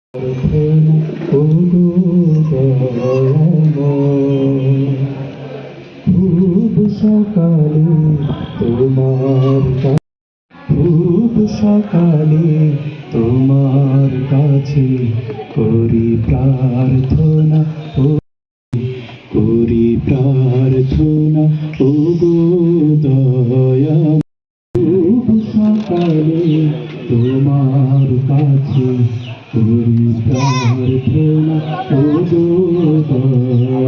খুব সকালে তোমার কাছে করি প্রার্থনা, করি প্রার্থনা ও গো দয়া। খুব সকালে তোমার কাছে করি প্রার্থনা ও গো দয়া।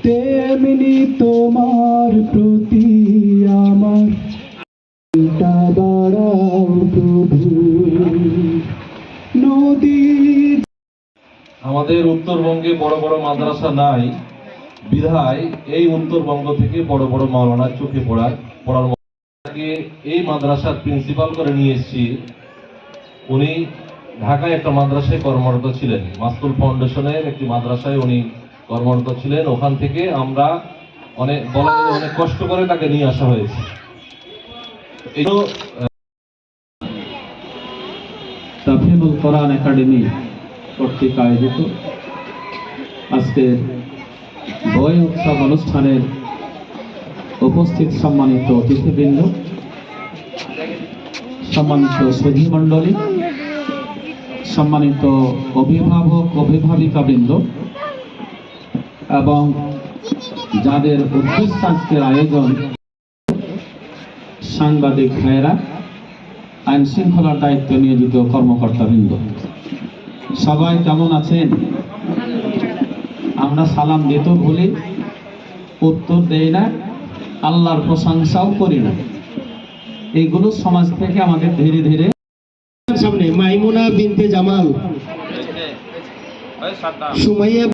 তেমনি তোমার প্রতি আমার বাড়াও প্রভু। নদী আমাদের উত্তরবঙ্গে বড় বড় মাদ্রাসা নাই বিধায় এই উত্তরবঙ্গ থেকে বড় বড় মাওলানা চোখে পড়ার এই মাদ্রাসার প্রিন্সিপাল করে নিয়ে এসেছি। উনি ঢাকায় একটা মাদ্রাসায় কর্মরত ছিলেন, মাসতুল ফাউন্ডেশনের একটি মাদ্রাসায় উনি কর্মরত ছিলেন। ওখান থেকে আমরা অনেক কষ্ট করে তাকে নিয়ে আসা হয়েছে। তাফহিমুল কোরআন একাডেমি কর্তৃক আয়োজিত আজকের বই উৎসব অনুষ্ঠানের উপস্থিত সম্মানিত অতিথিবৃন্দ, সম্মানিত সুধী মণ্ডলী, সম্মানিত অভিভাবক অভিভাবিকাবৃন্দ এবং যাদের উদ্দেশ্যে আজকের আয়োজন, সাংবাদিক ভাইয়েরা, আইন শৃঙ্খলার দায়িত্ব নিয়োজিত কর্মকর্তাবৃন্দ, সবাই কেমন আছেন? আমরা সালাম দিতে ভুলি, উত্তর দেই না, আল্লাহর প্রশংসাও করি না। এইগুলো সমাজ থেকে আমাদের ধীরে ধীরে সামনে মাইমুনা বিনতে জামাল, সুমাইয়া